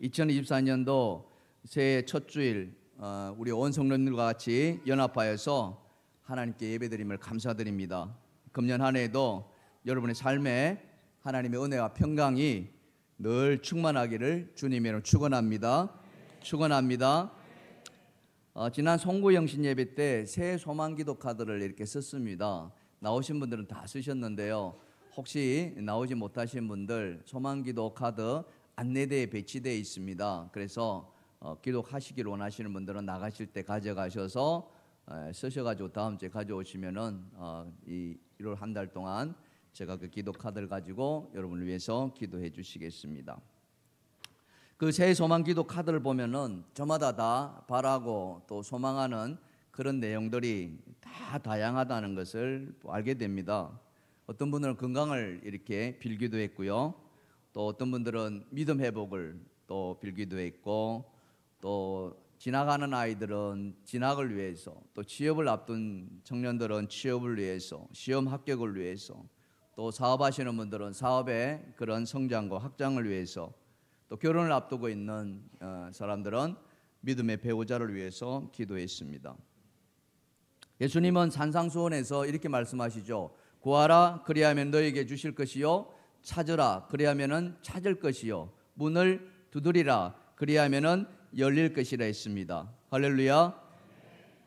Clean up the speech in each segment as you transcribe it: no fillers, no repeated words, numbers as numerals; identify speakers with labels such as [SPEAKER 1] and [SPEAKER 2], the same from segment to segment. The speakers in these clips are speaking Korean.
[SPEAKER 1] 2024년도 새해 첫 주일 우리 온 성도님들과 같이 연합하여서 하나님께 예배드림을 감사드립니다. 금년 한 해도 여러분의 삶에 하나님의 은혜와 평강이 늘 충만하기를 주님의 이름으로 축원합니다. 축원합니다. 지난 송구영신 예배 때 새해 소망기도 카드를 이렇게 썼습니다. 나오신 분들은 다 쓰셨는데요. 혹시 나오지 못하신 분들 소망기도 카드 안내대에 배치되어 있습니다. 그래서 기도하시기를 원하시는 분들은 나가실 때 가져가셔서 쓰셔가지고 다음 주에 가져오시면은 이 1월 한 달 동안 제가 그 기도 카드를 가지고 여러분을 위해서 기도해 주시겠습니다. 그 새해 소망 기도 카드를 보면은 저마다 다 바라고 또 소망하는 그런 내용들이 다 다양하다는 것을 알게 됩니다. 어떤 분들은 건강을 이렇게 빌기도 했고요. 또 어떤 분들은 믿음 회복을 또 빌기도 했고, 또 지나가는 아이들은 진학을 위해서, 또 취업을 앞둔 청년들은 취업을 위해서, 시험 합격을 위해서, 또 사업하시는 분들은 사업의 그런 성장과 확장을 위해서, 또 결혼을 앞두고 있는 사람들은 믿음의 배우자를 위해서 기도했습니다. 예수님은 산상수훈에서 이렇게 말씀하시죠. 구하라 그리하면 너에게 주실 것이요, 찾으라 그리하면은 찾을 것이요, 문을 두드리라 그리하면은 열릴 것이라 했습니다. 할렐루야.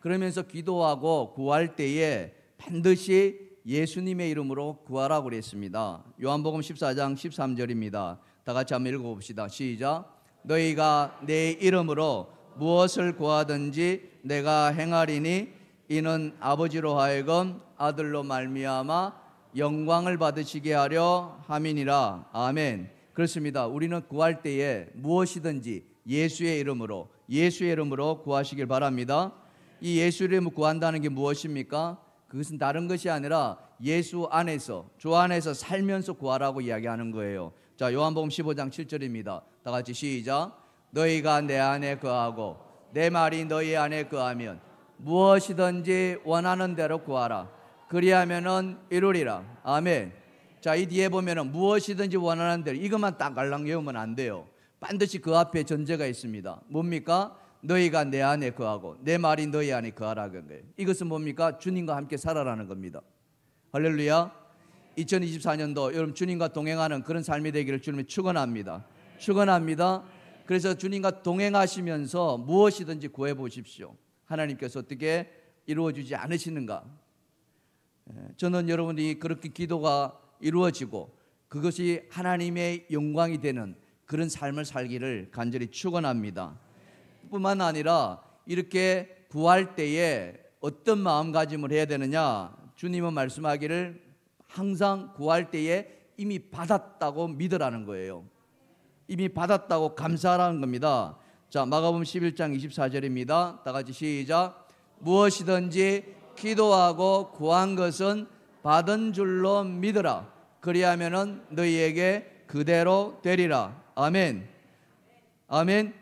[SPEAKER 1] 그러면서 기도하고 구할 때에 반드시 예수님의 이름으로 구하라고 그랬습니다. 요한복음 14장 13절입니다. 다 같이 한번 읽어봅시다. 시작. 너희가 내 이름으로 무엇을 구하든지 내가 행하리니 이는 아버지로 하여금 아들로 말미암아 영광을 받으시게 하려 함이니라. 아멘. 그렇습니다. 우리는 구할 때에 무엇이든지 예수의 이름으로 구하시길 바랍니다. 이 예수 이름으로 구한다는 게 무엇입니까? 그것은 다른 것이 아니라 예수 안에서, 주 안에서 살면서 구하라고 이야기하는 거예요. 자, 요한복음 15장 7절입니다. 다 같이 시작. 너희가 내 안에 거하고 내 말이 너희 안에 거하면 무엇이든지 원하는 대로 구하라 그리하면은 이루리라. 아멘. 자, 이 뒤에 보면은 무엇이든지 원하는 대로, 이것만 딱 갈랑 외우면 안 돼요. 반드시 그 앞에 전제가 있습니다. 뭡니까? 너희가 내 안에 거하고 내 말이 너희 안에 거하라는 거예요. 이것은 뭡니까? 주님과 함께 살아라는 겁니다. 할렐루야. 2024년도 여러분 주님과 동행하는 그런 삶이 되기를 주님이 축원합니다. 축원합니다. 그래서 주님과 동행하시면서 무엇이든지 구해 보십시오. 하나님께서 어떻게 이루어주지 않으시는가? 저는 여러분이 그렇게 기도가 이루어지고 그것이 하나님의 영광이 되는 그런 삶을 살기를 간절히 축원합니다. 뿐만 아니라 이렇게 구할 때에 어떤 마음가짐을 해야 되느냐? 주님은 말씀하기를 항상 구할 때에 이미 받았다고 믿으라는 거예요. 이미 받았다고 감사하라는 겁니다. 자, 마가복음 11장 24절입니다. 다 같이 시작. 무엇이든지 기도하고 구한 것은 받은 줄로 믿으라. 그리하면은 너희에게 그대로 되리라. 아멘. 아멘.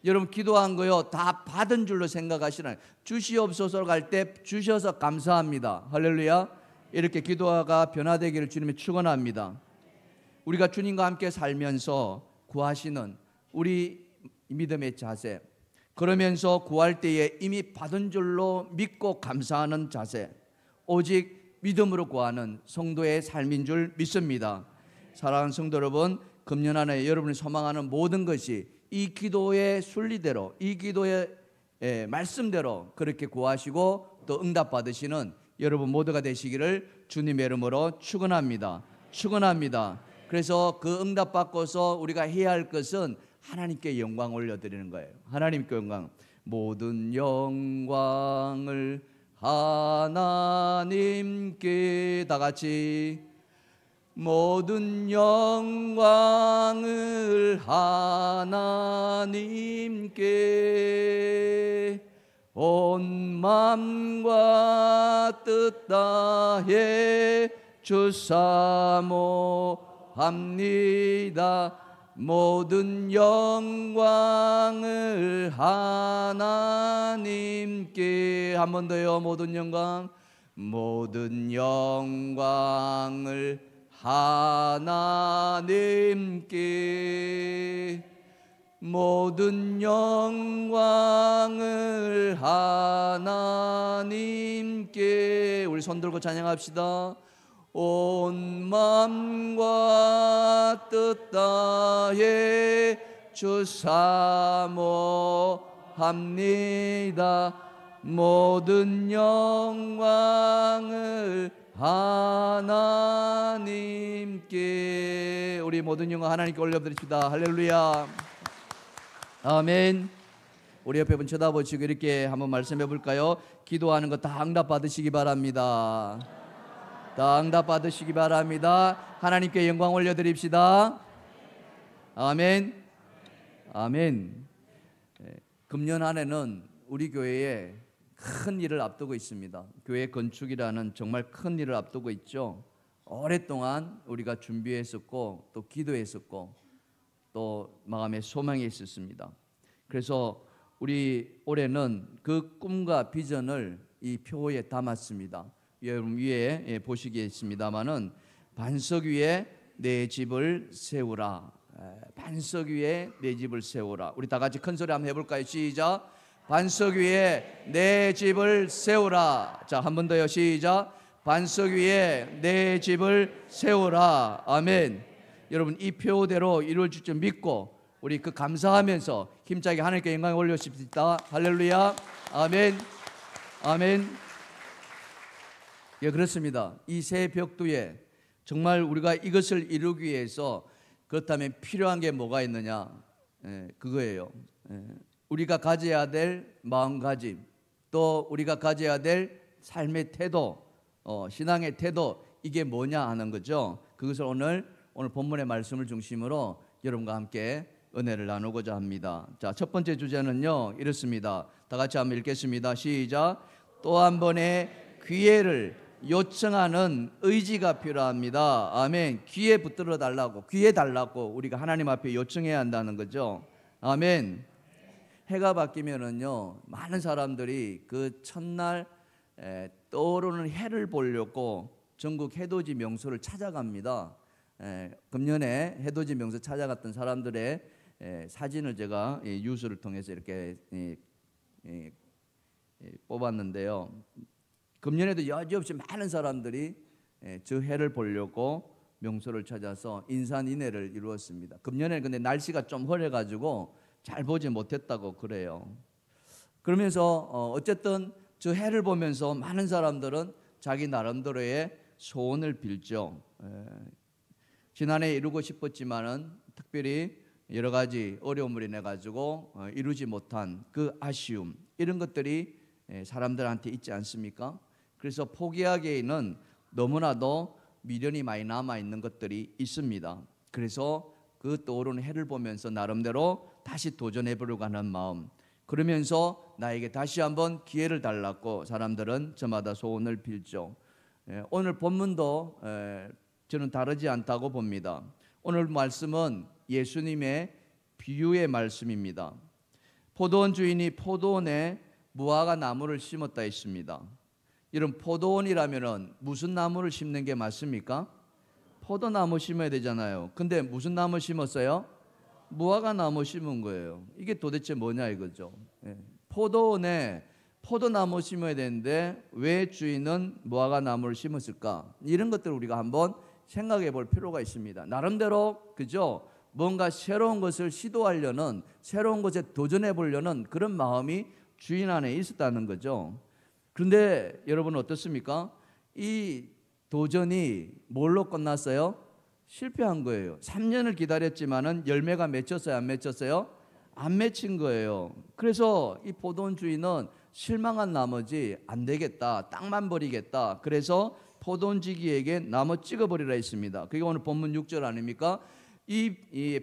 [SPEAKER 1] 여러분 기도한 거요 다 받은 줄로 생각하시나요? 주시옵소서 갈 때 주셔서 감사합니다. 할렐루야. 이렇게 기도가 변화되기를 주님이 축원합니다. 우리가 주님과 함께 살면서 구하시는 우리 믿음의 자세, 그러면서 구할 때에 이미 받은 줄로 믿고 감사하는 자세, 오직 믿음으로 구하는 성도의 삶인 줄 믿습니다. 사랑하는 성도 여러분, 금년 한 해 여러분이 소망하는 모든 것이 이 기도의 순리대로, 이 기도의 말씀대로 그렇게 구하시고 또 응답받으시는 여러분 모두가 되시기를 주님의 이름으로 축원합니다. 축원합니다. 그래서 그 응답받고서 우리가 해야 할 것은 하나님께 영광 올려드리는 거예요. 하나님께 영광. 모든 영광을 하나님께, 다 같이 모든 영광을 하나님께 온 마음과 뜻 다해 주사모합니다. 모든 영광을 하나님께, 한 번 더요. 모든 영광, 모든 영광을 하나님께 모든 영광을 하나님께. 우리 손 들고 찬양합시다. 온 마음과 뜻 다해 주 사모합니다. 모든 영광을 하나님께. 우리 모든 영광 하나님께 올려드립시다. 할렐루야. 아멘. 우리 옆에 분 쳐다보시고 이렇게 한번 말씀해 볼까요? 기도하는 거 다 응답 받으시기 바랍니다. 다 응답 받으시기 바랍니다. 하나님께 영광 올려드립시다. 아멘. 아멘. 금년 안에는 우리 교회에 큰 일을 앞두고 있습니다. 교회 건축이라는 정말 큰 일을 앞두고 있죠. 오랫동안 우리가 준비했었고 또 기도했었고 또 마음에 소망이 있었습니다. 그래서 우리 올해는 그 꿈과 비전을 이 표에 담았습니다. 여러분 위에 보시겠습니다마는 반석 위에 내 집을 세우라. 반석 위에 내 집을 세우라. 우리 다 같이 큰 소리 한번 해볼까요? 시작. 반석 위에 내 집을 세우라. 자, 한 번 더요. 시작. 반석 위에 내 집을 세우라. 아멘. 여러분 이 표대로 이루어질 줄 믿고 우리 그 감사하면서 힘차게 하나님께 영광을 올려십시다. 할렐루야. 아멘. 아멘. 예, 그렇습니다. 이 새 벽두에 정말 우리가 이것을 이루기 위해서 그렇다면 필요한 게 뭐가 있느냐? 그거예요. 우리가 가져야 될 마음가짐, 또 우리가 가져야 될 삶의 태도, 신앙의 태도, 이게 뭐냐 하는 거죠. 그것을 오늘 본문의 말씀을 중심으로 여러분과 함께 은혜를 나누고자 합니다. 자, 첫 번째 주제는요 이렇습니다. 다 같이 한번 읽겠습니다. 시작. 또 한 번의 기회를 요청하는 의지가 필요합니다. 아멘. 기회 붙들어 달라고, 기회 달라고 우리가 하나님 앞에 요청해야 한다는 거죠. 아멘. 해가 바뀌면은요 많은 사람들이 그 첫날 떠오르는 해를 보려고 전국 해돋이 명소를 찾아갑니다. 금년에 해돋이 명소 찾아갔던 사람들의 사진을 제가 뉴스를 통해서 이렇게 뽑았는데요. 금년에도 여지없이 많은 사람들이 저 해를 보려고 명소를 찾아서 인산인해를 이루었습니다. 금년에는 근데 날씨가 좀 흐려가지고 잘 보지 못했다고 그래요. 그러면서 어쨌든 저 해를 보면서 많은 사람들은 자기 나름대로의 소원을 빌죠. 지난해 이루고 싶었지만은 특별히 여러 가지 어려움을 인해 가지고 이루지 못한 그 아쉬움, 이런 것들이 사람들한테 있지 않습니까? 그래서 포기하기에는 너무나도 미련이 많이 남아 있는 것들이 있습니다. 그래서 그 떠오르는 해를 보면서 나름대로 다시 도전해 보려고 하는 마음, 그러면서 나에게 다시 한번 기회를 달라고 사람들은 저마다 소원을 빌죠. 오늘 본문도 저는 다르지 않다고 봅니다. 오늘 말씀은 예수님의 비유의 말씀입니다. 포도원 주인이 포도원에 무화과 나무를 심었다 했습니다. 이런 포도원이라면 무슨 나무를 심는 게 맞습니까? 포도나무 심어야 되잖아요. 근데 무슨 나무 심었어요? 무화과 나무 심은 거예요. 이게 도대체 뭐냐 이거죠. 포도원에 포도나무 심어야 되는데 왜 주인은 무화과 나무를 심었을까? 이런 것들을 우리가 한번 생각해 볼 필요가 있습니다. 나름대로 그죠? 뭔가 새로운 것을 시도하려는, 새로운 것에 도전해 보려는 그런 마음이 주인 안에 있었다는 거죠. 그런데 여러분 어떻습니까? 이 도전이 뭘로 끝났어요? 실패한 거예요. 3년을 기다렸지만은 열매가 맺혔어요? 안 맺혔어요? 안 맺힌 거예요. 그래서 이 포도원 주인은 실망한 나머지 안 되겠다, 땅만 버리겠다. 그래서 포도원지기에게 나무 찍어버리라 했습니다. 그게 오늘 본문 6절 아닙니까? 이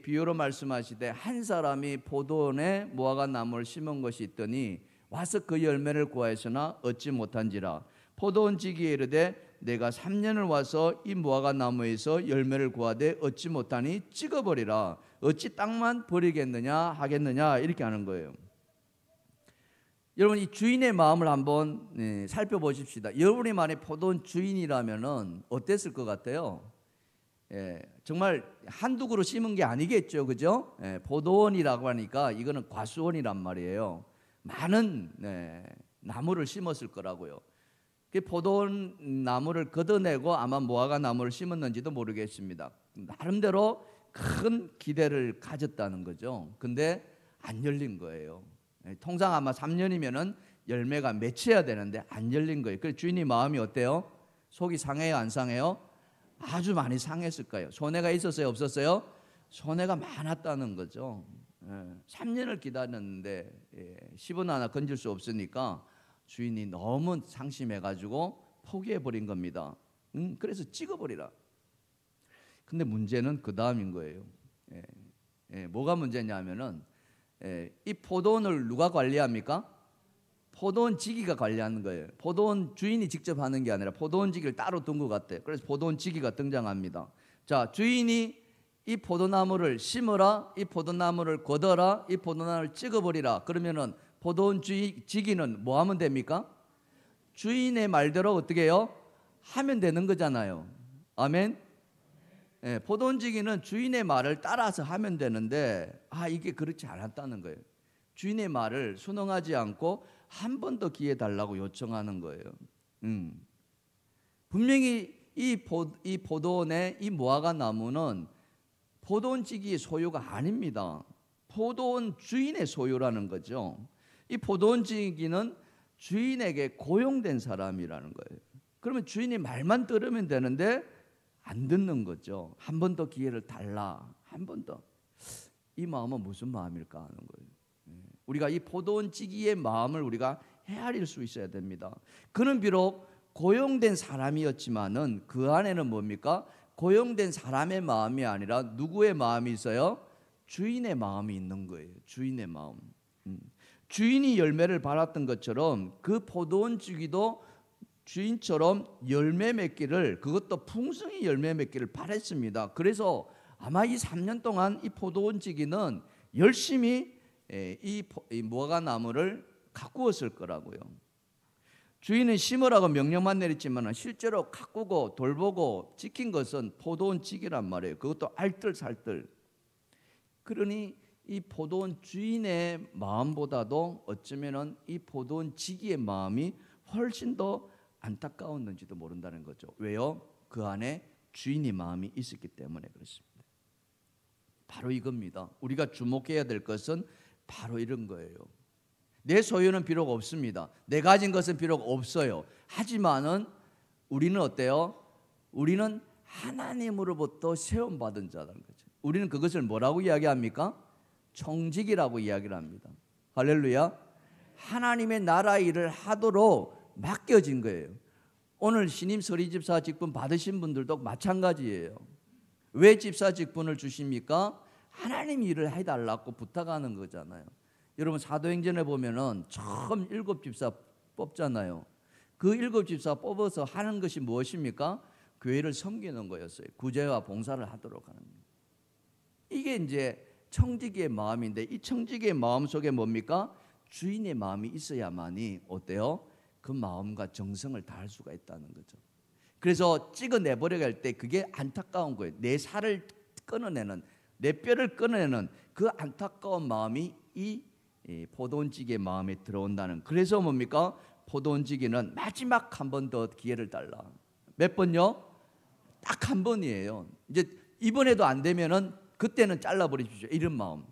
[SPEAKER 1] 비유로 말씀하시되 한 사람이 포도원에 무화과 나무를 심은 것이 있더니 와서 그 열매를 구하였으나 얻지 못한지라. 포도원지기에 이르되 내가 3년을 와서 이 무화과 나무에서 열매를 구하되 얻지 못하니 찍어버리라. 어찌 땅만 버리겠느냐 하겠느냐, 이렇게 하는 거예요. 여러분 이 주인의 마음을 한번 살펴보십시다. 여러분이 만약 포도원 주인이라면은 어땠을 것 같아요? 정말 한두 그루 심은 게 아니겠죠, 그죠? 포도원이라고 하니까 이거는 과수원이란 말이에요. 많은 나무를 심었을 거라고요. 그 포도원 나무를 걷어내고 아마 무화과 나무를 심었는지도 모르겠습니다. 나름대로 큰 기대를 가졌다는 거죠. 근데 안 열린 거예요. 통상 아마 3년이면은 열매가 맺혀야 되는데 안 열린 거예요. 그래서 주인이 마음이 어때요? 속이 상해요, 안 상해요? 아주 많이 상했을 거예요. 손해가 있었어요, 없었어요? 손해가 많았다는 거죠. 3년을 기다렸는데 10원 하나 건질 수 없으니까 주인이 너무 상심해가지고 포기해버린 겁니다. 그래서 찍어버리라. 근데 문제는 그 다음인 거예요. 뭐가 문제냐면은 이 포도원을 누가 관리합니까? 포도원 지기가 관리하는 거예요. 포도원 주인이 직접 하는 게 아니라 포도원 지기를 따로 둔 것 같아요. 그래서 포도원 지기가 등장합니다. 자, 주인이 이 포도나무를 심어라, 이 포도나무를 걷어라, 이 포도나무를 찍어버리라. 그러면은 포도원 지기는 뭐 하면 됩니까? 주인의 말대로 어떻게 해요? 하면 되는 거잖아요. 아멘. 포도원 지기는 주인의 말을 따라서 하면 되는데 이게 그렇지 않았다는 거예요. 주인의 말을 순응하지 않고 한 번 더 기회 달라고 요청하는 거예요. 분명히 이 포도원의 이 무화과 나무는 포도원 지기의 소유가 아닙니다. 포도원 주인의 소유라는 거죠. 이 포도원 지기는 주인에게 고용된 사람이라는 거예요. 그러면 주인이 말만 들으면 되는데 안 듣는 거죠. 한 번 더 기회를 달라. 한 번 더. 이 마음은 무슨 마음일까 하는 거예요. 우리가 이 포도원 지기의 마음을 우리가 헤아릴 수 있어야 됩니다. 그는 비록 고용된 사람이었지만은 그 안에는 뭡니까? 고용된 사람의 마음이 아니라 누구의 마음이 있어요? 주인의 마음이 있는 거예요. 주인의 마음. 주인이 열매를 발았던 것처럼 그 포도원 지기도 주인처럼 열매 맺기를, 그것도 풍성히 열매 맺기를 바랬습니다. 그래서 아마 이 3년 동안 이 포도원 지기는 열심히 이 무화과 나무를 가꾸었을 거라고요. 주인은 심으라고 명령만 내렸지만 실제로 가꾸고 돌보고 지킨 것은 포도원 지기란 말이에요. 그것도 알뜰살뜰. 그러니 이 포도원 주인의 마음보다도 어쩌면은 이 포도원 지기의 마음이 훨씬 더 안타까웠는지도 모른다는 거죠. 왜요? 그 안에 주인의 마음이 있었기 때문에 그렇습니다. 바로 이겁니다. 우리가 주목해야 될 것은 바로 이런 거예요. 내 소유는 비록 없습니다. 내 가진 것은 비록 없어요. 하지만은 우리는 어때요? 우리는 하나님으로부터 세움받은 자라는 거죠. 우리는 그것을 뭐라고 이야기합니까? 청직이라고 이야기를 합니다. 할렐루야. 하나님의 나라 일을 하도록 맡겨진 거예요. 오늘 신임 서리집사 직분 받으신 분들도 마찬가지예요. 왜 집사 직분을 주십니까? 하나님 일을 해달라고 부탁하는 거잖아요. 여러분 사도행전에 보면은 처음 7집사 뽑잖아요. 그 7집사 뽑아서 하는 것이 무엇입니까? 교회를 섬기는 거였어요. 구제와 봉사를 하도록 하는 거예요. 이게 이제 청지기의 마음인데, 이 청지기의 마음 속에 뭡니까? 주인의 마음이 있어야만이 어때요? 그 마음과 정성을 다할 수가 있다는 거죠. 그래서 찍어내버려야 할 때 그게 안타까운 거예요. 내 살을 끊어내는, 내 뼈를 끊어내는 그 안타까운 마음이 이 포도원지기의 마음에 들어온다는. 그래서 뭡니까? 포도원지기는 마지막 한 번 더 기회를 달라. 몇 번요? 딱 한 번이에요. 이제 이번에도 안 되면은 그때는 잘라버리십시오. 이런 마음.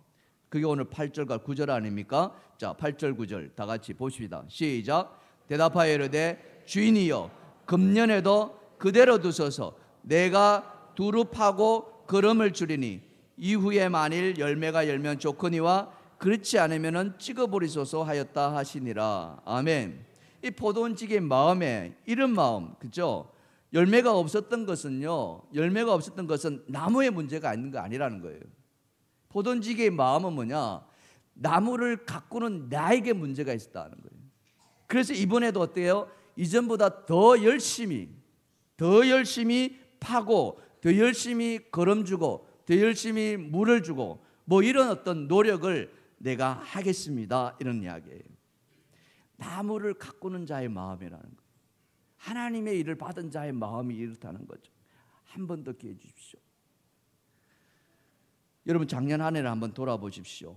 [SPEAKER 1] 그게 오늘 8절과 9절 아닙니까? 자, 8절 9절 다 같이 보십시다. 시작. 대답하여 이르되 주인이여 금년에도 그대로 두소서. 내가 두루 파고 거름을 줄이니 이후에 만일 열매가 열면 좋거니와 그렇지 않으면 찍어버리소서 하였다 하시니라. 아멘. 이 포도원지기의 마음에 이런 마음, 그죠? 열매가 없었던 것은요, 열매가 없었던 것은 나무의 문제가 있는 거 아니라는 거예요. 포도원지기의 마음은 뭐냐? 나무를 가꾸는 나에게 문제가 있었다는 거예요. 그래서 이번에도 어때요? 이전보다 더 열심히 파고, 더 열심히 거름주고, 더 열심히 물을 주고, 뭐 이런 어떤 노력을 내가 하겠습니다, 이런 이야기예요. 나무를 가꾸는 자의 마음이라는 거예요. 하나님의 일을 받은 자의 마음이 이렇다는 거죠. 한 번 더 기회 주십시오. 여러분 작년 한 해를 한번 돌아보십시오.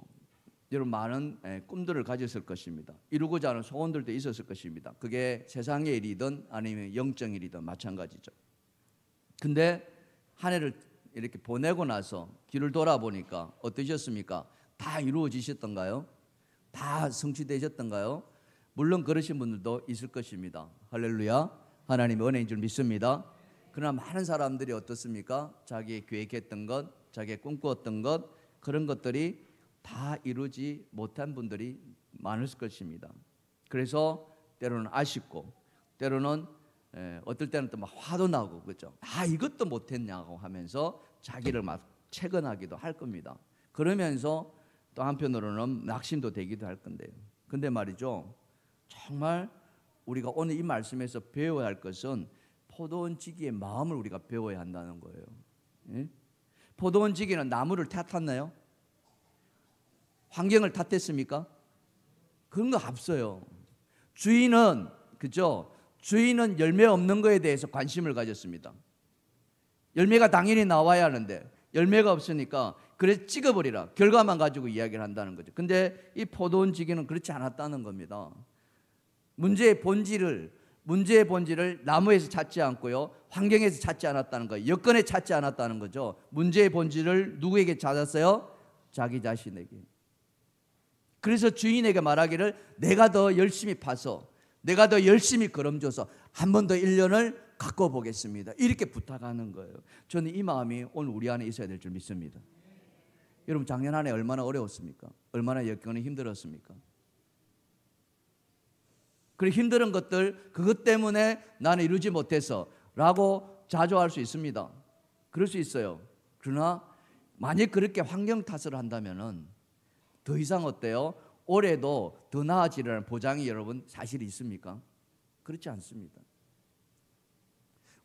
[SPEAKER 1] 여러분 많은 꿈들을 가졌을 것입니다. 이루고자 하는 소원들도 있었을 것입니다. 그게 세상의 일이든 아니면 영적 일이든 마찬가지죠. 근데 한 해를 이렇게 보내고 나서 뒤를 돌아보니까 어떠셨습니까? 다 이루어지셨던가요? 다 성취되셨던가요? 물론 그러신 분들도 있을 것입니다. 할렐루야. 하나님의 은혜인 줄 믿습니다. 그러나 많은 사람들이 어떻습니까? 자기 계획했던 것, 자기 꿈꾸었던 것, 그런 것들이 다 이루지 못한 분들이 많을 것입니다. 그래서 때로는 아쉽고, 때로는 어떨 때는 또 막 화도 나고, 그렇죠? 이것도 못했냐고 하면서 자기를 막 채근하기도 할 겁니다. 그러면서 또 한편으로는 낙심도 되기도 할 건데요. 근데 말이죠, 정말 우리가 오늘 이 말씀에서 배워야 할 것은 포도원지기의 마음을 우리가 배워야 한다는 거예요. 예? 포도원지기는 나무를 탓했나요? 환경을 탓했습니까? 그런 거 없어요. 주인은, 그죠? 주인은 열매 없는 거에 대해서 관심을 가졌습니다. 열매가 당연히 나와야 하는데 열매가 없으니까 그래서 찍어버리라, 결과만 가지고 이야기를 한다는 거죠. 근데 이 포도원지기는 그렇지 않았다는 겁니다. 문제의 본질을 나무에서 찾지 않고요, 환경에서 찾지 않았다는 거예요. 여건에 찾지 않았다는 거죠. 문제의 본질을 누구에게 찾았어요? 자기 자신에게. 그래서 주인에게 말하기를 내가 더 열심히 파서, 내가 더 열심히 거름줘서 한 번 더 1년을 갖고 보겠습니다, 이렇게 부탁하는 거예요. 저는 이 마음이 오늘 우리 안에 있어야 될 줄 믿습니다. 여러분 작년 한 해 얼마나 어려웠습니까? 얼마나 여건이 힘들었습니까? 그래 힘든 것들, 그것 때문에 나는 이루지 못해서 라고 자조할 수 있습니다. 그럴 수 있어요. 그러나 만약 그렇게 환경 탓을 한다면은 더 이상 어때요? 올해도 더 나아지려는 보장이 여러분 사실 있습니까? 그렇지 않습니다.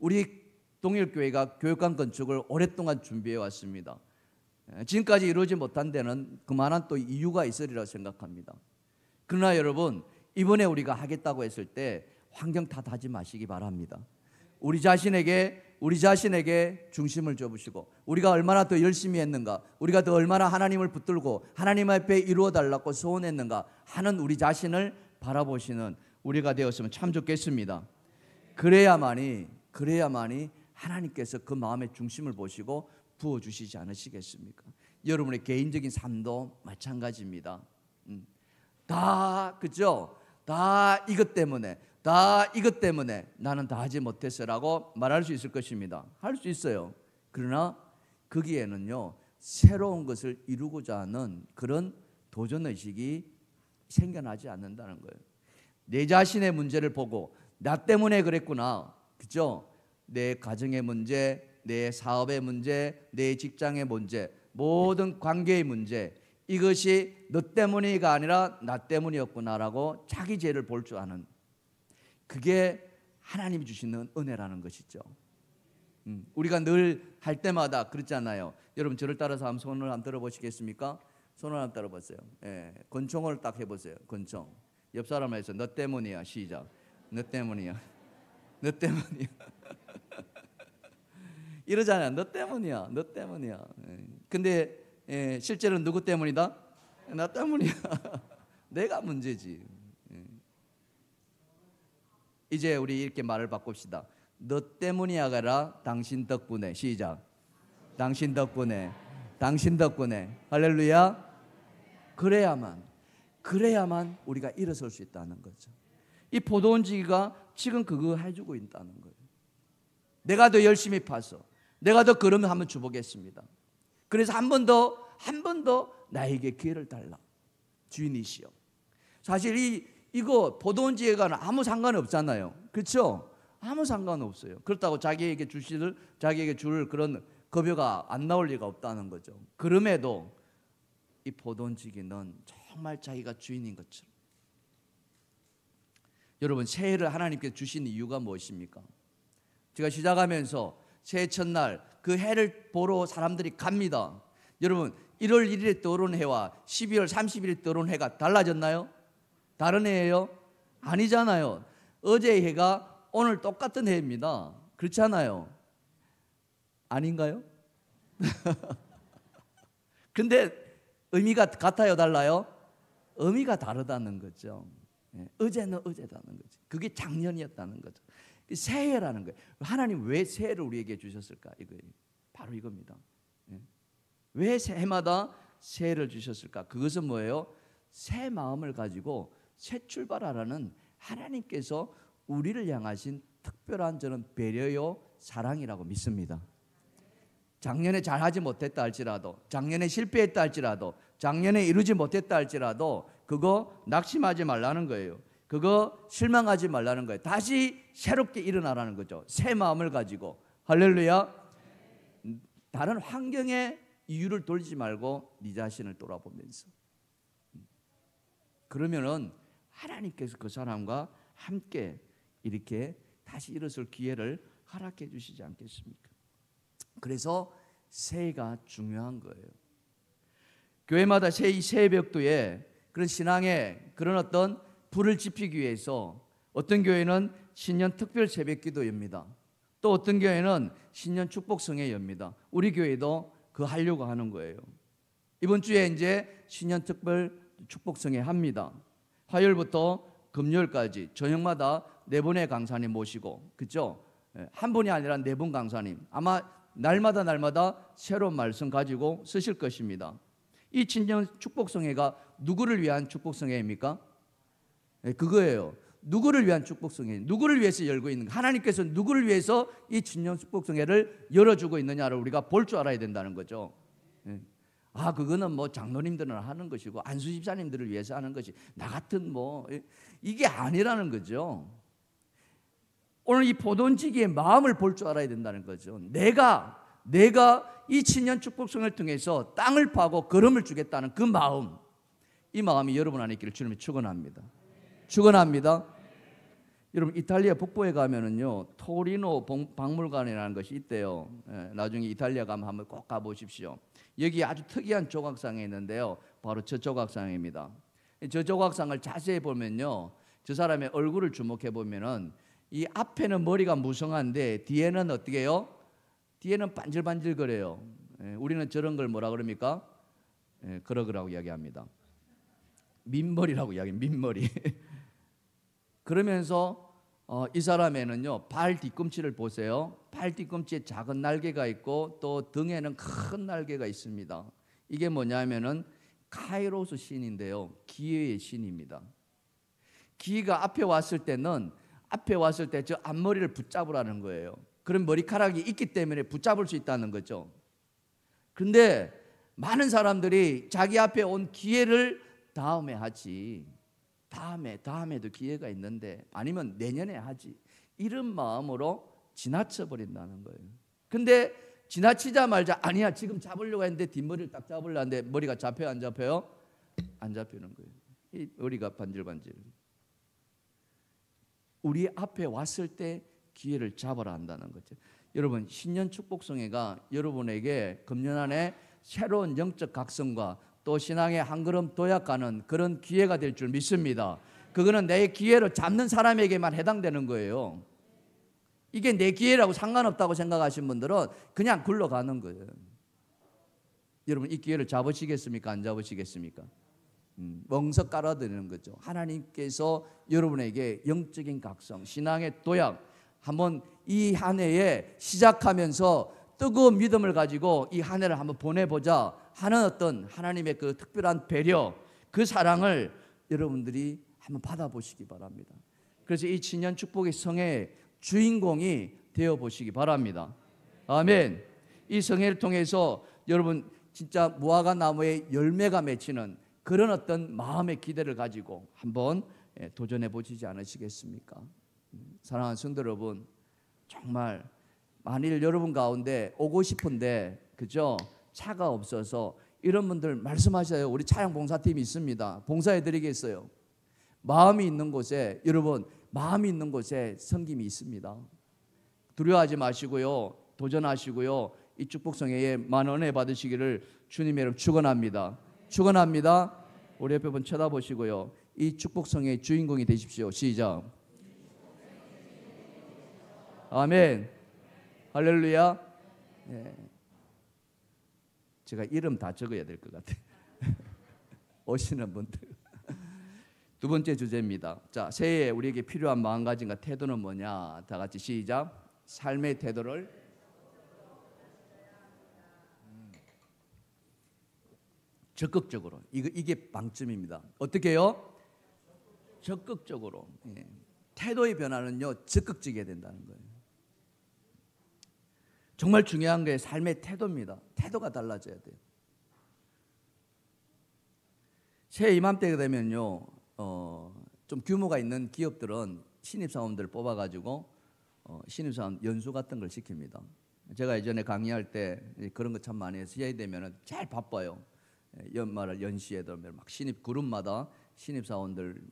[SPEAKER 1] 우리 동일교회가 교육관 건축을 오랫동안 준비해 왔습니다. 지금까지 이루어지지 못한 데는 그만한 또 이유가 있으리라 생각합니다. 그러나 여러분 이번에 우리가 하겠다고 했을 때 환경 탓하지 마시기 바랍니다. 우리 자신에게 중심을 줘보시고, 우리가 얼마나 더 열심히 했는가, 우리가 더 얼마나 하나님을 붙들고 하나님 앞에 이루어 달라고 소원했는가 하는 우리 자신을 바라보시는 우리가 되었으면 참 좋겠습니다. 그래야만이 하나님께서 그 마음의 중심을 보시고 부어주시지 않으시겠습니까? 여러분의 개인적인 삶도 마찬가지입니다. 그죠? 다 이것 때문에 나는 다 하지 못했어라고 말할 수 있을 것입니다. 할 수 있어요. 그러나 거기에는요, 새로운 것을 이루고자 하는 그런 도전의식이 생겨나지 않는다는 거예요. 내 자신의 문제를 보고 나 때문에 그랬구나, 그죠? 내 가정의 문제, 내 사업의 문제, 내 직장의 문제, 모든 관계의 문제, 이것이 너 때문이가 아니라 나 때문이었구나라고 자기 죄를 볼 줄 아는, 그게 하나님이 주시는 은혜라는 것이죠. 우리가 늘 할 때마다 그렇잖아요. 여러분 저를 따라서 한번 손을 한번 들어보시겠습니까? 손을 한번 들어보세요. 권총을 딱 해보세요. 권총. 옆 사람에서 너 때문이야. 시작. 너 때문이야. 너 때문이야. 이러잖아요. 너 때문이야. 너 때문이야. 근데 실제로는 누구 때문이다? 나 때문이야. 내가 문제지. 이제 우리 이렇게 말을 바꿉시다. 너 때문이야 아니라 당신 덕분에. 시작. 당신 덕분에. 당신 덕분에. 할렐루야. 그래야만 우리가 일어설 수 있다는 거죠. 이 포도원지기가 지금 그거 해주고 있다는 거예요. 내가 더 열심히 파서, 내가 더 그러면 한번 줘보겠습니다. 그래서 한 번 더 나에게 기회를 달라, 주인이시여. 사실 이거 포도원지기가 아무 상관이 없잖아요. 그렇죠? 아무 상관없어요. 그렇다고 자기에게 줄 그런 급여가 안 나올 리가 없다는 거죠. 그럼에도 이 포도원지기는 정말 자기가 주인인 것처럼. 여러분 새해를 하나님께 주신 이유가 무엇입니까? 제가 시작하면서 새해 첫날 그 해를 보러 사람들이 갑니다. 여러분 1월 1일에 떠오른 해와 12월 30일에 떠오른 해가 달라졌나요? 다른 해예요? 아니잖아요. 어제의 해가 오늘 똑같은 해입니다. 그렇잖아요. 아닌가요? 근데 의미가 같아요, 달라요? 의미가 다르다는 거죠. 어제는 어제다는 거죠. 그게 작년이었다는 거죠. 새해라는 거예요. 하나님 왜 새해를 우리에게 주셨을까? 이거예요. 바로 이겁니다. 왜 새해마다 새해를 주셨을까? 그것은 뭐예요? 새 마음을 가지고 새 출발하라는 하나님께서 우리를 향하신 특별한 저는 배려요 사랑이라고 믿습니다. 작년에 잘하지 못했다 할지라도, 작년에 실패했다 할지라도, 작년에 이루지 못했다 할지라도 그거 낙심하지 말라는 거예요. 그거 실망하지 말라는 거예요. 다시 새롭게 일어나라는 거죠. 새 마음을 가지고. 할렐루야. 다른 환경에 이유를 돌리지 말고 네 자신을 돌아보면서, 그러면은 하나님께서 그 사람과 함께 이렇게 다시 일어설 기회를 허락해 주시지 않겠습니까? 그래서 새해가 중요한 거예요. 교회마다 새벽도에 그런 신앙의 그런 어떤 불을 지피기 위해서 어떤 교회는 신년 특별 새벽기도 엽니다. 또 어떤 교회는 신년 축복성회 엽니다. 우리 교회도 그거 하려고 하는 거예요. 이번 주에 이제 신년 특별 축복성회 합니다. 화요일부터 금요일까지 저녁마다 4분의 강사님 모시고, 그렇죠? 한 분이 아니라 4분 강사님, 아마 날마다 새로운 말씀 가지고 쓰실 것입니다. 이 신년 축복성회가 누구를 위한 축복성회입니까? 그거예요. 누구를 위한 축복성회, 누구를 위해서 열고 있는가? 하나님께서 누구를 위해서 이 신년 축복성회를 열어주고 있느냐를 우리가 볼 줄 알아야 된다는 거죠. 그거는 뭐 장로님들은 하는 것이고 안수 집사님들을 위해서 하는 것이, 나 같은 뭐 이게 아니라는 거죠. 오늘 이 보돈지기의 마음을 볼 줄 알아야 된다는 거죠. 내가 이 신년 축복성을 통해서 땅을 파고 걸음을 주겠다는 그 마음, 이 마음이 여러분 안에 있기를 주님이 축원합니다. 축원합니다. 여러분 이탈리아 북부에 가면은요 토리노 박물관이라는 것이 있대요. 나중에 이탈리아 가면 한번 꼭 가보십시오. 여기 아주 특이한 조각상이 있는데요, 바로 저 조각상입니다. 저 조각상을 자세히 보면요, 저 사람의 얼굴을 주목해 보면은 이 앞에는 머리가 무성한데 뒤에는 어떻게 해요? 뒤에는 반질반질거려요. 우리는 저런 걸 뭐라 그럽니까? 그러그라고 이야기합니다. 민머리라고 이야기해요. 민머리. 그러면서 이 사람에는요 발 뒤꿈치를 보세요. 발 뒤꿈치에 작은 날개가 있고 또 등에는 큰 날개가 있습니다. 이게 뭐냐면은 카이로스 신인데요, 기회의 신입니다. 기회가 앞에 왔을 때 저 앞머리를 붙잡으라는 거예요. 그런 머리카락이 있기 때문에 붙잡을 수 있다는 거죠. 그런데 많은 사람들이 자기 앞에 온 기회를 다음에 하지, 다음에도 기회가 있는데, 아니면 내년에 하지, 이런 마음으로 지나쳐 버린다는 거예요. 근데 지나치자마자 아니야 지금 잡으려고 했는데 뒷머리를 딱 잡으려고 하는데 머리가 잡혀요 안 잡혀요? 안 잡히는 거예요. 이 머리가 반질반질. 우리 앞에 왔을 때 기회를 잡아라 한다는 거죠. 여러분 신년 축복성회가 여러분에게 금년 안에 새로운 영적 각성과 또 신앙의 한 걸음 도약하는 그런 기회가 될 줄 믿습니다. 그거는 내 기회로 잡는 사람에게만 해당되는 거예요. 이게 내 기회라고 상관없다고 생각하시는 분들은 그냥 굴러가는 거예요. 여러분 이 기회를 잡으시겠습니까? 안 잡으시겠습니까? 멍석 깔아드리는 거죠. 하나님께서 여러분에게 영적인 각성, 신앙의 도약, 한번 이 한 해에 시작하면서 뜨거운 믿음을 가지고 이 한 해를 한번 보내보자 하는 어떤 하나님의 그 특별한 배려, 그 사랑을 여러분들이 한번 받아보시기 바랍니다. 그래서 이 신년 축복의 성회의 주인공이 되어보시기 바랍니다. 아멘. 이 성회를 통해서 여러분 진짜 무화과 나무에 열매가 맺히는 그런 어떤 마음의 기대를 가지고 한번 도전해 보시지 않으시겠습니까? 사랑하는 성도 여러분, 정말 만일 여러분 가운데 오고 싶은데 그죠? 차가 없어서 이런 분들 말씀하셔요. 우리 차량 봉사팀이 있습니다. 봉사해 드리겠어요. 마음이 있는 곳에, 여러분 마음이 있는 곳에 섬김이 있습니다. 두려워하지 마시고요, 도전하시고요, 이 축복성회에 많은 은혜 받으시기를 주님의 이름 축원합니다. 축원합니다. 우리 옆에 분 쳐다보시고요, 이 축복성회의 주인공이 되십시오. 시작. 아멘. 할렐루야. 예. 제가 이름 다 적어야 될 것 같아요. 오시는 분들. 두 번째 주제입니다. 자, 새해에 우리에게 필요한 마음가짐과 태도는 뭐냐? 다 같이 시작. 삶의 태도를 적극적으로. 이게 방점입니다. 어떻게요? 적극적으로. 예. 태도의 변화는요, 적극적이어야 된다는 거예요. 정말 중요한 게 삶의 태도입니다. 태도가 달라져야 돼요. 새해 이맘때가 되면요, 좀 규모가 있는 기업들은 신입사원들을 뽑아가지고 신입사원 연수 같은 걸 시킵니다. 제가 예전에 강의할 때 그런 거 참 많이 해서 새해 되면은 제일 바빠요. 연말을 연시에 들면 막 신입 그룹마다 신입사원들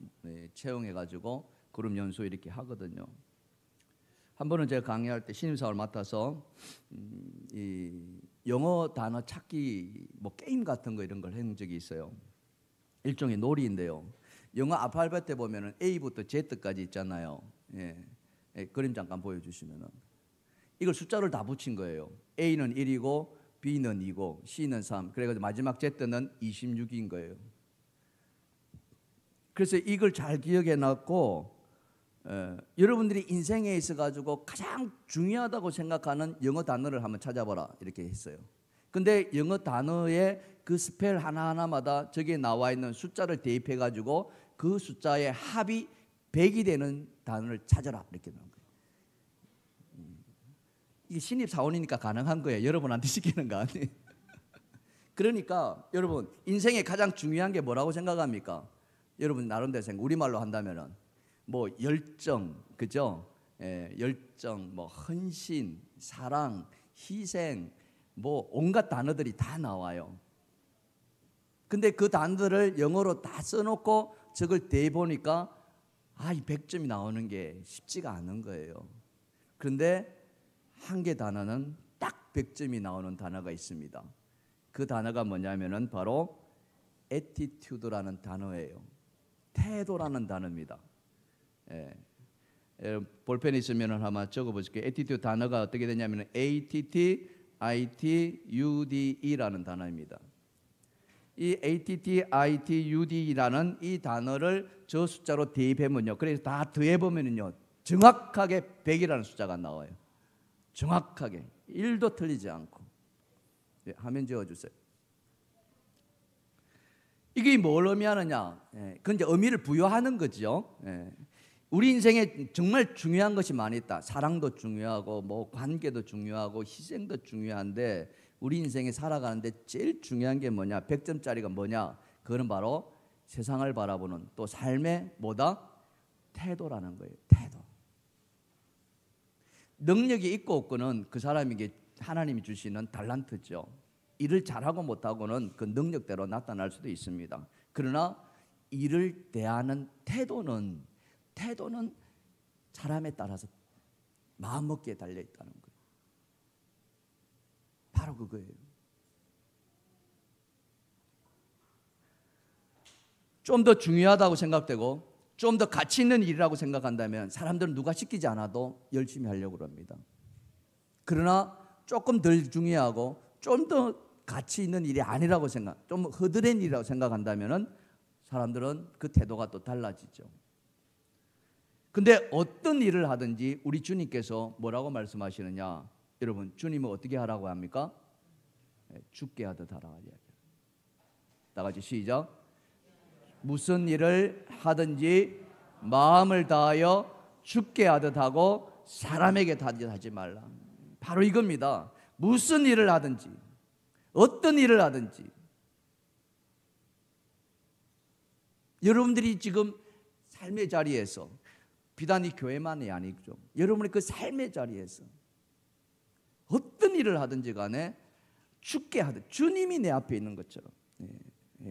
[SPEAKER 1] 채용해가지고 그룹 연수 이렇게 하거든요. 한 번은 제가 강의할 때 신입사원을 맡아서 이 영어 단어 찾기 뭐 게임 같은 거 이런 걸 한 적이 있어요. 일종의 놀이인데요. 영어 알파벳에 보면은 A부터 Z까지 있잖아요. 예. 그림 잠깐 보여주시면은 이걸 숫자를 다 붙인 거예요. A는 1이고 B는 2고 C는 3. 그래가지고 마지막 Z는 26인 거예요. 그래서 이걸 잘 기억해 놨고 여러분들이 인생에 있어 가지고 가장 중요하다고 생각하는 영어 단어를 한번 찾아봐라 이렇게 했어요. 근데 영어 단어의 그 스펠 하나하나마다 저기에 나와 있는 숫자를 대입해 가지고 그 숫자의 합이 100이 되는 단어를 찾아라 이렇게 나온 거예요. 이게 신입사원이니까 가능한 거예요. 여러분한테 시키는 거 아니에요. 그러니까 여러분 인생에 가장 중요한 게 뭐라고 생각합니까? 여러분 나름대로 생각, 우리말로 한다면은 뭐 열정, 그죠? 열정, 뭐 헌신, 사랑, 희생, 뭐 온갖 단어들이 다 나와요. 근데 그 단어들을 영어로 다 써놓고 저걸 대보니까 이 100점이 나오는 게 쉽지가 않은 거예요. 그런데 한 개 단어는 딱 100점이 나오는 단어가 있습니다. 그 단어가 뭐냐면은 바로 attitude라는 단어예요. 태도라는 단어입니다. 볼펜 있으면 한번 적어보실게요. attitude 단어가 어떻게 되냐면 attitude라는 단어입니다. 이 attitude라는 이 단어를 저 숫자로 대입해보면요, 그래서 다 더해보면요 정확하게 100이라는 숫자가 나와요. 정확하게 1도 틀리지 않고. 화면 지어주세요. 이게 뭘 의미하느냐? 그건 이제 의미를 부여하는 거죠. 우리 인생에 정말 중요한 것이 많이 있다. 사랑도 중요하고 뭐 관계도 중요하고 희생도 중요한데 우리 인생에 살아가는데 제일 중요한 게 뭐냐? 100점짜리가 뭐냐? 그거는 바로 세상을 바라보는 또 삶의 뭐다? 태도라는 거예요. 태도. 능력이 있고 없고는 그 사람에게 하나님이 주시는 달란트죠. 일을 잘하고 못하고는 그 능력대로 나타날 수도 있습니다. 그러나 일을 대하는 태도는 사람에 따라서 마음먹기에 달려있다는 거예요. 바로 그거예요. 좀 더 중요하다고 생각되고 좀 더 가치 있는 일이라고 생각한다면 사람들은 누가 시키지 않아도 열심히 하려고 합니다. 그러나 조금 덜 중요하고 좀 더 가치 있는 일이 아니라고 좀 허드렛 일이라고 생각한다면 사람들은 그 태도가 또 달라지죠. 근데 어떤 일을 하든지 우리 주님께서 뭐라고 말씀하시느냐? 여러분, 주님은 어떻게 하라고 합니까? 죽게 하듯 하라. 다 같이 시작. 무슨 일을 하든지 마음을 다하여 죽게 하듯 하고 사람에게 하지 말라. 바로 이겁니다. 무슨 일을 하든지 어떤 일을 하든지 여러분들이 지금 삶의 자리에서 비단 이 교회만이 아니죠. 여러분의 그 삶의 자리에서 어떤 일을 하든지 간에 죽게 하듯 주님이 내 앞에 있는 것처럼,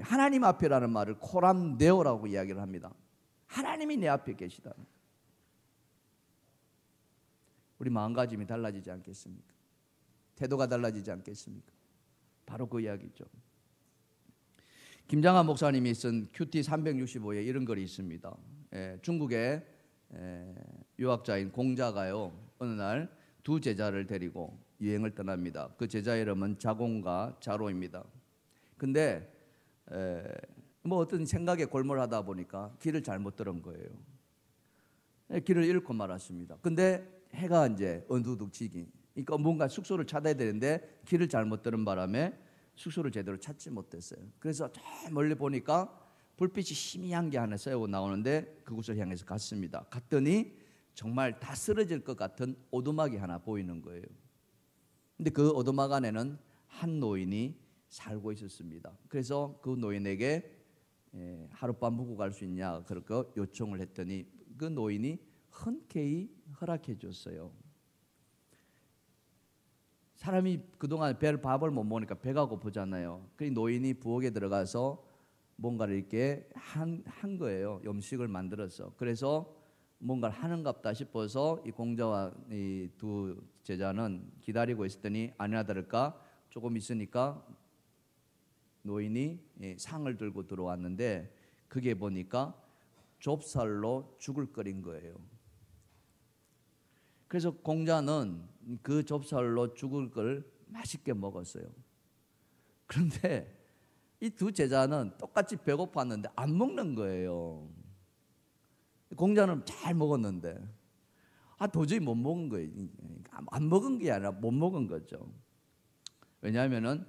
[SPEAKER 1] 하나님 앞에라는 말을 코람네오라고 이야기를 합니다. 하나님이 내 앞에 계시다는 거예요. 우리 마음가짐이 달라지지 않겠습니까? 태도가 달라지지 않겠습니까? 바로 그 이야기죠. 김장한 목사님이 쓴 큐티 365에 이런 글이 있습니다. 중국의 유학자인 공자가요, 어느 날 두 제자를 데리고 여행을 떠납니다. 그 제자 이름은 자공과 자로입니다. 근데 뭐 어떤 생각에 골몰하다 보니까 길을 잘못 들은 거예요. 길을 잃고 말았습니다. 근데 해가 이제 어두둑지기, 그러니까 뭔가 숙소를 찾아야 되는데 길을 잘못 들은 바람에 숙소를 제대로 찾지 못했어요. 그래서 저 멀리 보니까 불빛이 희미한 게 하나 세우고 나오는데 그곳을 향해서 갔습니다. 갔더니 정말 다 쓰러질 것 같은 오두막이 하나 보이는 거예요. 근데 그 오두막 안에는 한 노인이 살고 있었습니다. 그래서 그 노인에게 하룻밤 묵고 갈 수 있냐 그렇게 요청을 했더니 그 노인이 흔쾌히 허락해 줬어요. 사람이 그동안 밥을 못 먹으니까 배가 고프잖아요. 그래서 노인이 부엌에 들어가서 뭔가를 이렇게 한 거예요. 음식을 만들어서. 그래서 뭔가를 하는갑다 싶어서 이 공자와 이 두 제자는 기다리고 있었더니 아니나 다를까 조금 있으니까 노인이 상을 들고 들어왔는데 그게 보니까 좁쌀로 죽을 끓인 거예요. 그래서 공자는 그 좁쌀로 죽을 걸 맛있게 먹었어요. 그런데 이 두 제자는 똑같이 배고팠는데 안 먹는 거예요. 공자는 잘 먹었는데 도저히 못 먹은 거예요. 안 먹은 게 아니라 못 먹은 거죠. 왜냐하면은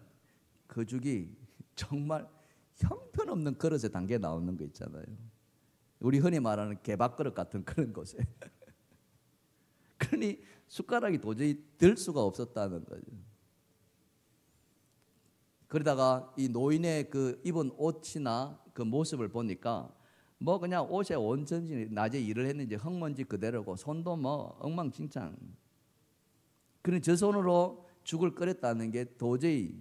[SPEAKER 1] 그 죽이 정말 형편없는 그릇에 담겨 나오는 거 있잖아요. 우리 흔히 말하는 개밥그릇 같은 그런 곳에 그러니 숟가락이 도저히 들 수가 없었다는 거죠. 그러다가 이 노인의 그 입은 옷이나 그 모습을 보니까 뭐 그냥 옷에 온전히 낮에 일을 했는지 흙먼지 그대로고 손도 뭐 엉망진창. 그런 저 손으로 죽을 끓였다는 게 도저히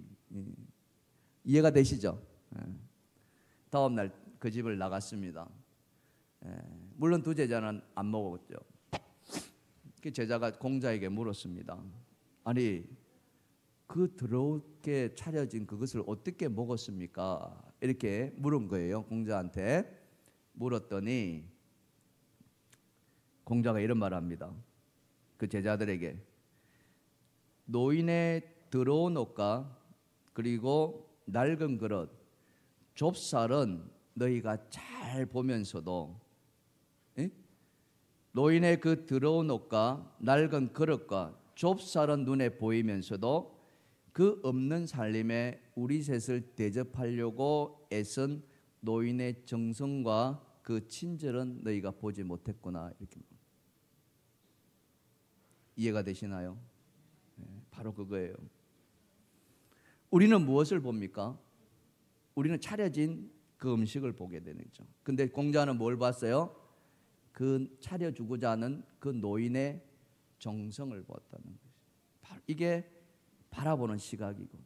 [SPEAKER 1] 이해가 되시죠? 다음 날 그 집을 나갔습니다. 물론 두 제자는 안 먹었죠. 그 제자가 공자에게 물었습니다. 아니 그 더럽게 차려진 그것을 어떻게 먹었습니까? 이렇게 물은 거예요. 공자한테 물었더니 공자가 이런 말을 합니다. 그 제자들에게 노인의 더러운 옷과 그리고 낡은 그릇, 좁쌀은 너희가 잘 보면서도 노인의 그 더러운 옷과 낡은 그릇과 좁쌀은 눈에 보이면서도 그 없는 살림에 우리 셋을 대접하려고 애쓴 노인의 정성과 그 친절은 너희가 보지 못했구나. 이렇게 이해가 되시나요? 바로 그거예요. 우리는 무엇을 봅니까? 우리는 차려진 그 음식을 보게 되는 거죠. 근데 공자는 뭘 봤어요? 그 차려주고자 하는 그 노인의 정성을 보았다는 거죠. 이게 바라보는 시각이고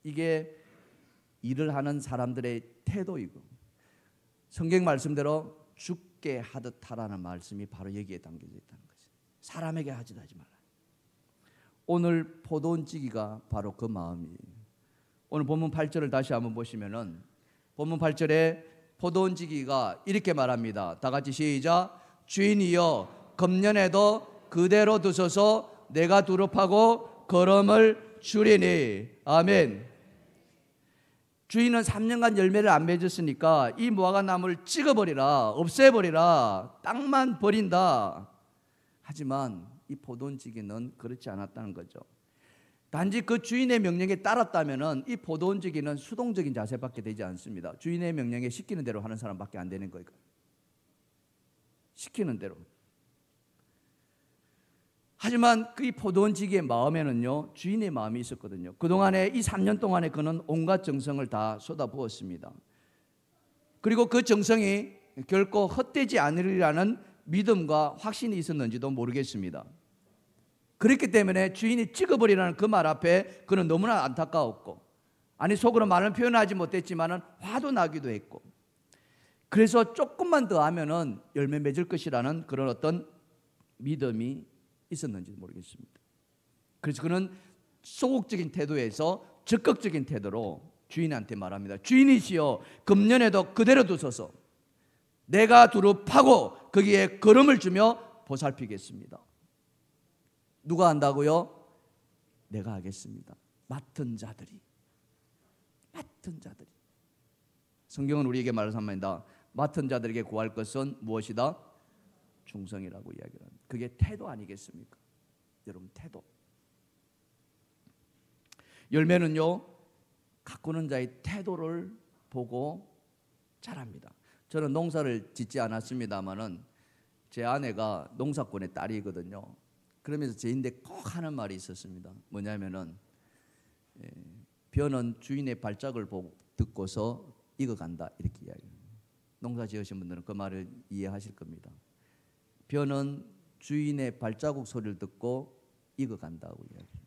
[SPEAKER 1] 이게 일을 하는 사람들의 태도이고 성경 말씀대로 죽게 하듯 하라는 말씀이 바로 여기에 담겨져 있다는 거죠. 사람에게 하지 말라. 오늘 포도원지기가 바로 그 마음이에요. 오늘 본문 8절을 다시 한번 보시면은 본문 8절에 포도원지기가 이렇게 말합니다. 다 같이 시작. 주인이여 금년에도 그대로 두소서 내가 두릅하고 거름을 주리니. 아멘. 주인은 3년간 열매를 안 맺었으니까 이 무화과나무를 찍어버리라, 없애버리라, 땅만 버린다. 하지만 이 포도원지기는 그렇지 않았다는 거죠. 단지 그 주인의 명령에 따랐다면 이 포도원지기는 수동적인 자세밖에 되지 않습니다. 주인의 명령에 시키는 대로 하는 사람밖에 안 되는 거예요. 시키는 대로. 하지만 그 포도원지기의 마음에는요 주인의 마음이 있었거든요. 그동안에 이 3년 동안에 그는 온갖 정성을 다 쏟아부었습니다. 그리고 그 정성이 결코 헛되지 않으리라는 믿음과 확신이 있었는지도 모르겠습니다. 그렇기 때문에 주인이 찍어버리라는 그 말 앞에 그는 너무나 안타까웠고, 아니 속으로 말은 표현하지 못했지만 화도 나기도 했고, 그래서 조금만 더 하면은 열매 맺을 것이라는 그런 어떤 믿음이 있었는지 모르겠습니다. 그래서 그는 소극적인 태도에서 적극적인 태도로 주인한테 말합니다. 주인이시여 금년에도 그대로 두소서 내가 두루 파고 거기에 거름을 주며 보살피겠습니다. 누가 한다고요? 내가 하겠습니다. 맡은 자들이. 성경은 우리에게 말합니다. 맡은 자들에게 구할 것은 무엇이다? 충성이라고 이야기를 합니다. 그게 태도 아니겠습니까? 여러분, 태도. 열매는요, 가꾸는 자의 태도를 보고 자랍니다. 저는 농사를 짓지 않았습니다만은 제 아내가 농사꾼의 딸이거든요. 그러면서 저인데 꼭 하는 말이 있었습니다. 뭐냐면은 벼는 주인의 발작을 듣고서 익어간다, 이렇게 이야기합니다. 농사 지으신 분들은 그 말을 이해하실 겁니다. 벼는 주인의 발자국 소리를 듣고 익어간다고 이야기합니다.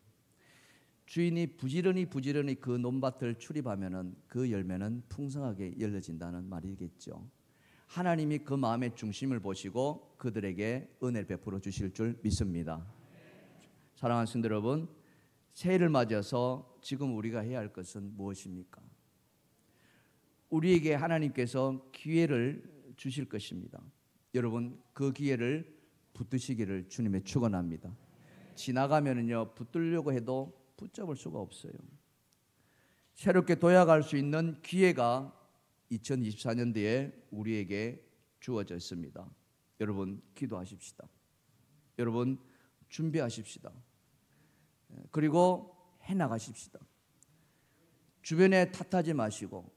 [SPEAKER 1] 주인이 부지런히 그 논밭을 출입하면은 그 열매는 풍성하게 열려진다는 말이겠죠. 하나님이 그 마음의 중심을 보시고 그들에게 은혜를 베풀어 주실 줄 믿습니다. 사랑하는 성도 여러분, 새해를 맞이해서 지금 우리가 해야 할 것은 무엇입니까? 우리에게 하나님께서 기회를 주실 것입니다. 여러분, 그 기회를 붙드시기를 주님의 축원합니다. 지나가면은요, 붙들려고 해도 붙잡을 수가 없어요. 새롭게 도약할 수 있는 기회가 2024년도에 우리에게 주어졌습니다. 여러분, 기도하십시다. 여러분, 준비하십시다. 그리고 해나가십시다. 주변에 탓하지 마시고,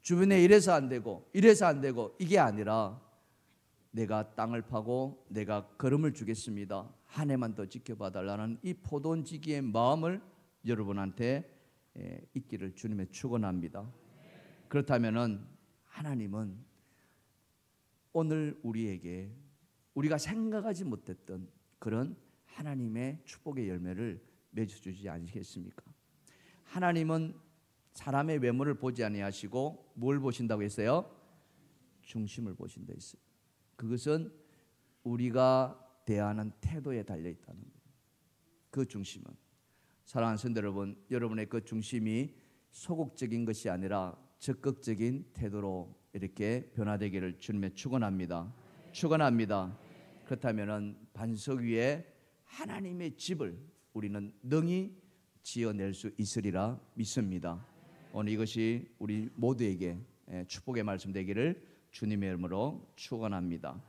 [SPEAKER 1] 주변에 이래서 안 되고 이게 아니라 내가 땅을 파고 내가 걸음을 주겠습니다. 한 해만 더 지켜봐 달라는 이 포도원지기의 마음을 여러분한테 있기를 주님의 축원합니다. 그렇다면은 하나님은 오늘 우리에게 우리가 생각하지 못했던 그런 하나님의 축복의 열매를 맺어주지 않으시겠습니까? 하나님은 사람의 외모를 보지 아니하시고 뭘 보신다고 했어요? 중심을 보신다 했어요. 그것은 우리가 대하는 태도에 달려 있다는 거예요. 그 중심은, 사랑하는 성도 여러분, 여러분의 그 중심이 소극적인 것이 아니라 적극적인 태도로 이렇게 변화되기를 주님의 축원합니다. 그렇다면은 반석 위에 하나님의 집을 우리는 능히 지어낼 수 있으리라 믿습니다. 오늘 이것이 우리 모두에게 축복의 말씀 되기를 주님의 이름으로 축원합니다.